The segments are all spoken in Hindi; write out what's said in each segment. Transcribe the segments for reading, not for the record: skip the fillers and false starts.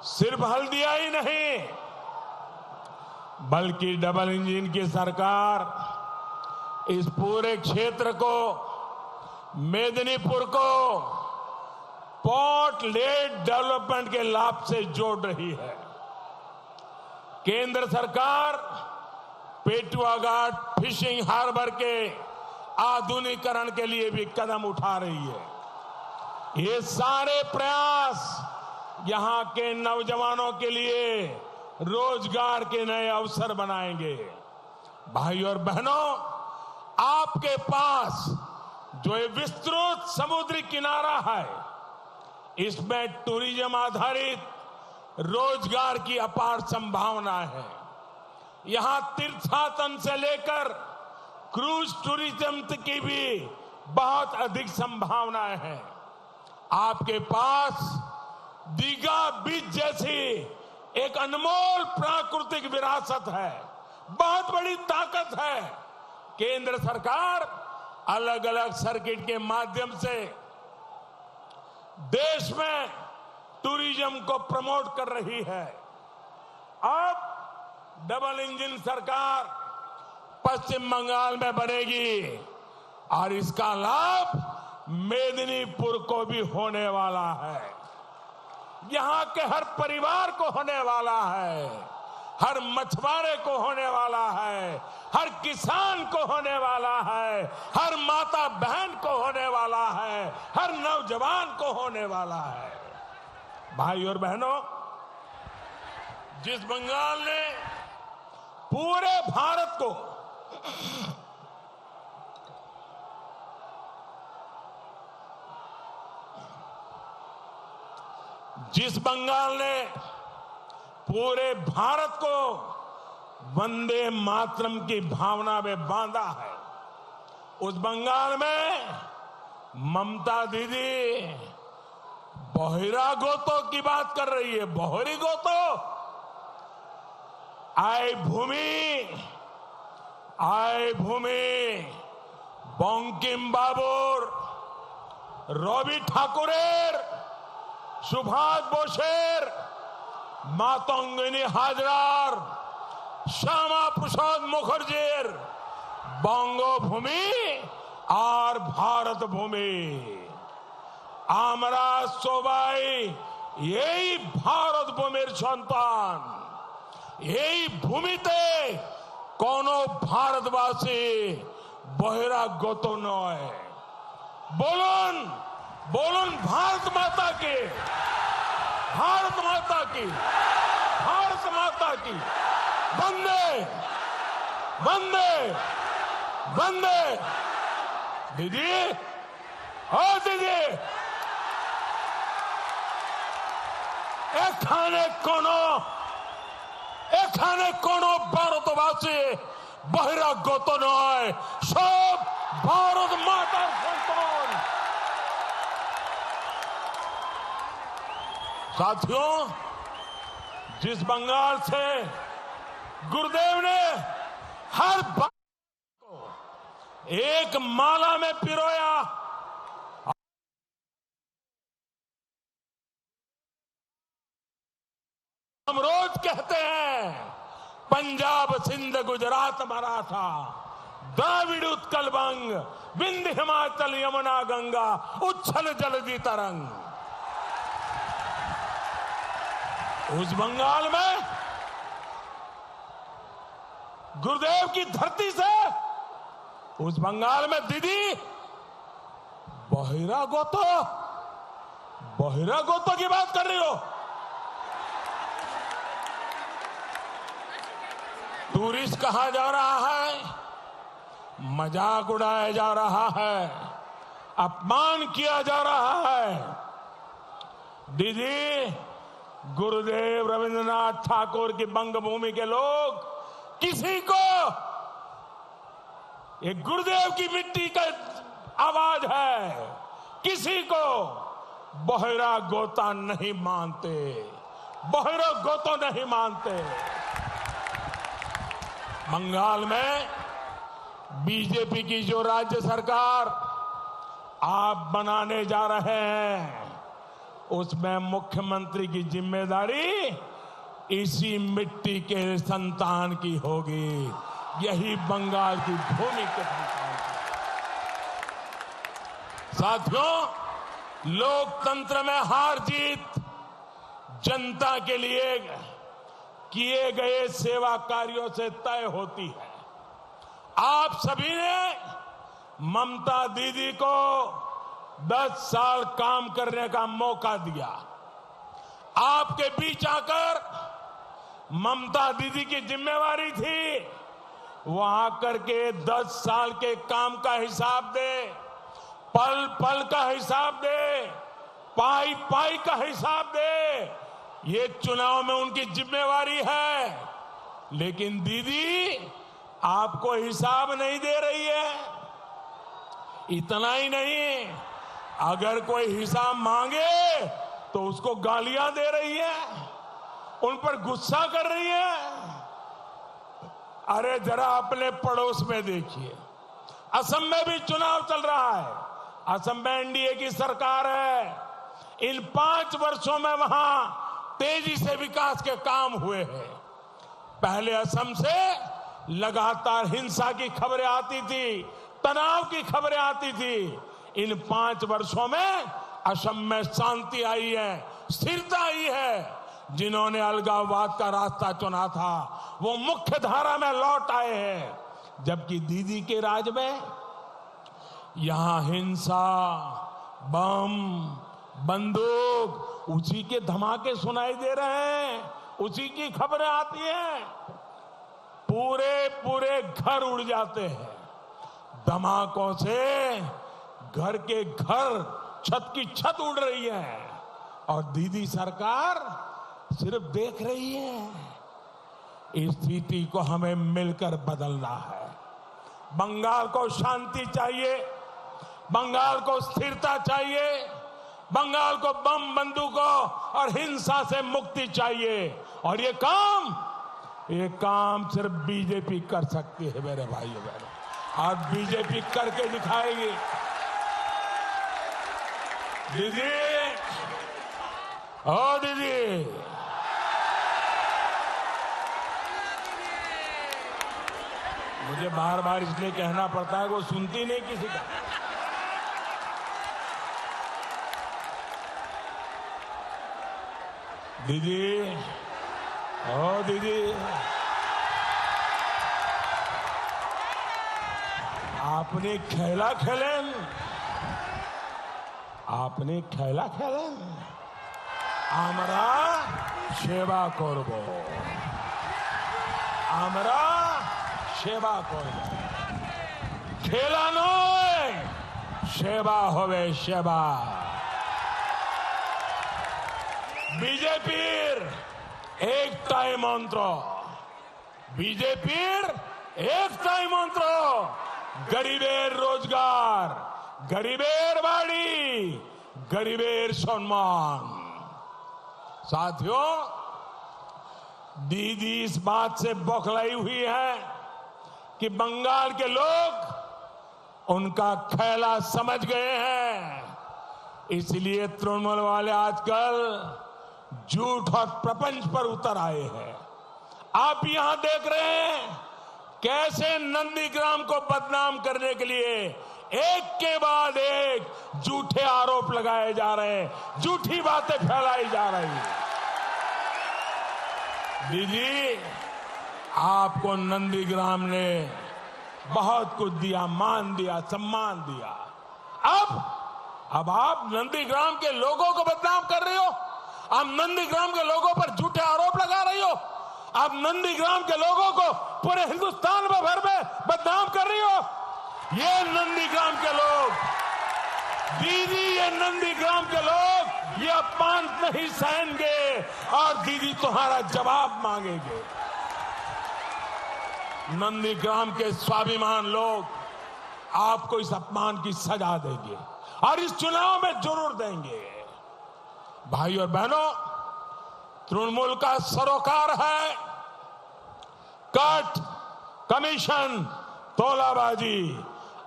सिर्फ हल्दिया ही नहीं, बल्कि डबल इंजन की सरकार इस पूरे क्षेत्र को, मेदिनीपुर को पोर्ट लेड डेवलपमेंट के लाभ से जोड़ रही है। केंद्र सरकार पेटुआ घाट फिशिंग हार्बर के आधुनिकीकरण के लिए भी कदम उठा रही है। ये सारे प्रयास यहां के नौजवानों के लिए रोजगार के नए अवसर बनाएंगे। भाई और बहनों, आपके पास जो ये विस्तृत समुद्री किनारा है, इसमें टूरिज्म आधारित रोजगार की अपार संभावना है। यहां तीर्थाटन से लेकर क्रूज टूरिज्म की भी बहुत अधिक संभावनाएं हैं। आपके पास दीघा बीच जैसी एक अनमोल प्राकृतिक विरासत है, बहुत बड़ी ताकत है। केंद्र सरकार अलग अलग सर्किट के माध्यम से देश में टूरिज्म को प्रमोट कर रही है। अब डबल इंजन सरकार पश्चिम बंगाल में बनेगी और इसका लाभ मेदिनीपुर को भी होने वाला है। यहां के हर परिवार को होने वाला है, हर मछुआरे को होने वाला है, हर किसान को होने वाला है, हर माता बहन को होने वाला है, हर नौजवान को होने वाला है। भाई और बहनों, जिस बंगाल ने पूरे भारत को पूरे भारत को वंदे मातरम की भावना में बांधा है, उस बंगाल में ममता दीदी बोहिरा गोतो की बात कर रही है। बोहरी गोतो, आय भूमि बंकिम बाबुर, रवि ठाकुरेर, सुभाष बोसेर, मातंगिनी हाजरार, श्यामा प्रसाद मुखर्जीर बंगभूमि और भारत भूमि, आमरा सोबाई यही भारत भूमिर सन्तान। এই ভূমিতে কোনো ভারতবাসী বহিরাগত নয়। বলুন বলুন भारत माता की, भारत माता की, भारत माता की वंदे वंदे वंदे। दीदी, ओ दीदी, এখানে কোনো ভারতবাসী বহিরাগত নয়, সব ভারত মাতার সন্তান। साथियों, जिस बंगाल से गुरुदेव ने हर बात को एक माला में पिरोया, हम रोज कहते हैं पंजाब सिंध गुजरात मराठा द्राविड़ उत्कल बंग विंध्य हिमाचल यमुना गंगा उच्छल जलधि तरंग। उस बंगाल में गुरुदेव की धरती से, उस बंगाल में दीदी बहिरागोतो की बात कर रही हो। टूरिस्ट कहा जा रहा है, मजाक उड़ाया जा रहा है, अपमान किया जा रहा है। दीदी, गुरुदेव रविंद्रनाथ ठाकुर की बंगभूमि के लोग किसी को, ये गुरुदेव की मिट्टी का आवाज है, किसी को बहिरा गोता नहीं मानते, बहिरा गोतो नहीं मानते। बंगाल में बीजेपी की जो राज्य सरकार आप बनाने जा रहे हैं, उसमें मुख्यमंत्री की जिम्मेदारी इसी मिट्टी के संतान की होगी। यही बंगाल की भूमि के संतान की। साथियों, लोकतंत्र में हार जीत जनता के लिए किए गए सेवा कार्यों से तय होती है। आप सभी ने ममता दीदी को 10 साल काम करने का मौका दिया। आपके बीच आकर ममता दीदी की जिम्मेवारी थी वहां करके 10 साल के काम का हिसाब दे, पल पल का हिसाब दे, पाई पाई का हिसाब दे। ये चुनाव में उनकी जिम्मेवारी है, लेकिन दीदी आपको हिसाब नहीं दे रही है। इतना ही नहीं, अगर कोई हिसाब मांगे तो उसको गालियां दे रही है, उन पर गुस्सा कर रही है। अरे जरा अपने पड़ोस में देखिए, असम में भी चुनाव चल रहा है। असम में एनडीए की सरकार है। इन 5 वर्षों में वहां तेजी से विकास के काम हुए हैं। पहले असम से लगातार हिंसा की खबरें आती थी, तनाव की खबरें आती थी। इन 5 वर्षों में असम में शांति आई है, स्थिरता आई है। जिन्होंने अलगाववाद का रास्ता चुना था वो मुख्य धारा में लौट आए हैं। जबकि दीदी के राज में यहां हिंसा, बम, बंदूक, उसी के धमाके सुनाई दे रहे हैं, उसी की खबरें आती हैं। पूरे पूरे घर उड़ जाते हैं धमाकों से। घर के घर, छत की छत उड़ रही है और दीदी सरकार सिर्फ देख रही है। इस स्थिति को हमें मिलकर बदलना है। बंगाल को शांति चाहिए, बंगाल को स्थिरता चाहिए, बंगाल को बम, बंदूकों और हिंसा से मुक्ति चाहिए। और ये काम सिर्फ बीजेपी कर सकती है मेरे भाइयों बहनों। आज बीजेपी करके दिखाएगी। दीदी, ओ दीदी, मुझे बार बार इसलिए कहना पड़ता है, वो सुनती नहीं किसी का। दीदी, ओ दीदी, आपने खेला खेलें, आपने खेला खेलें, আমরা সেবা করব, আমরা সেবা করব। খেলা নয়, সেবা হবে সেবা। বিজেপির একটাই মন্ত্র, বিজেপির একটাই মন্ত্র, গরিবের রোজগার, গরিবের বাড়ি, गरीबेर सम्मान। साथियों, दीदी इस बात से बौखलाई हुई है कि बंगाल के लोग उनका खेला समझ गए हैं। इसलिए तृणमूल वाले आजकल झूठ और प्रपंच पर उतर आए हैं। आप यहां देख रहे हैं कैसे नंदीग्राम को बदनाम करने के लिए एक के बाद एक झूठे आरोप लगाए जा रहे हैं, झूठी बातें फैलाई जा रही हैं। दीदी, आपको नंदीग्राम ने बहुत कुछ दिया, मान दिया, सम्मान दिया। अब आप नंदीग्राम के लोगों को बदनाम कर रही हो, आप नंदीग्राम के लोगों पर झूठे आरोप लगा रही हो, आप नंदीग्राम के लोगों को पूरे हिंदुस्तान में भर में बदनाम कर रही हो। ये नंदीग्राम के लोग, दीदी, ये नंदीग्राम के लोग ये अपमान नहीं सहेंगे और दीदी तुम्हारा जवाब मांगेंगे। नंदीग्राम के स्वाभिमान लोग आपको इस अपमान की सजा देंगे और इस चुनाव में जरूर देंगे। भाई और बहनों, तृणमूल का सरोकार है कट, कमीशन, तोलाबाजी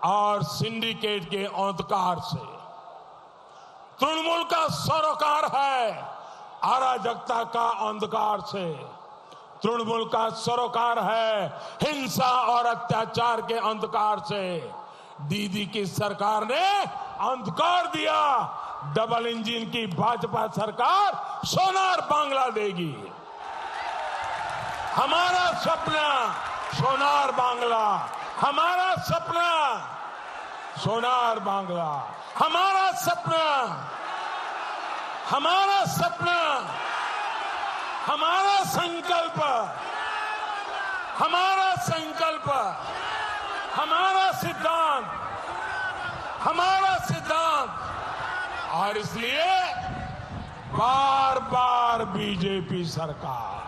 और सिंडिकेट के अंधकार से। तृणमूल का सरोकार है अराजकता का अंधकार से। तृणमूल का सरोकार है हिंसा और अत्याचार के अंधकार से। दीदी की सरकार ने अंधकार दिया। डबल इंजन की भाजपा सरकार सोनार बांग्ला देगी। हमारा सपना सोनार बांग्ला, हमारा सपना सोनार बांग्ला, हमारा सपना, हमारा सपना, हमारा संकल्प, हमारा संकल्प, हमारा सिद्धांत, हमारा सिद्धांत। और इसलिए बार बार बीजेपी सरकार,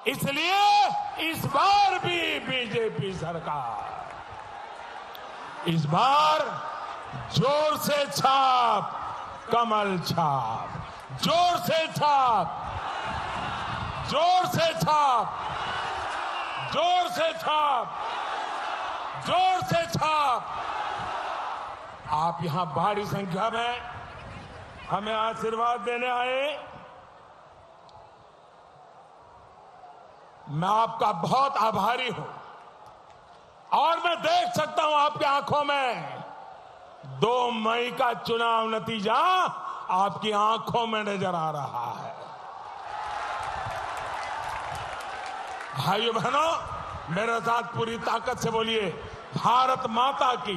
इसलिए इस बार भी बीजेपी सरकार, इस बार जोर से छाप, कमल छाप, जोर से छाप, जोर से छाप, जोर से छाप, जोर से छाप। आप यहां भारी संख्या में हमें आशीर्वाद देने आए। मैं आपका बहुत आभारी हूं और मैं देख सकता हूं आपकी आंखों में 2 मई का चुनाव नतीजा आपकी आंखों में नजर आ रहा है। भाइयों बहनों, मेरे साथ पूरी ताकत से बोलिए, भारत माता की,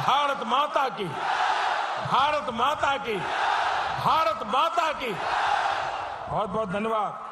भारत माता की, भारत माता की, भारत माता की। बहुत बहुत धन्यवाद।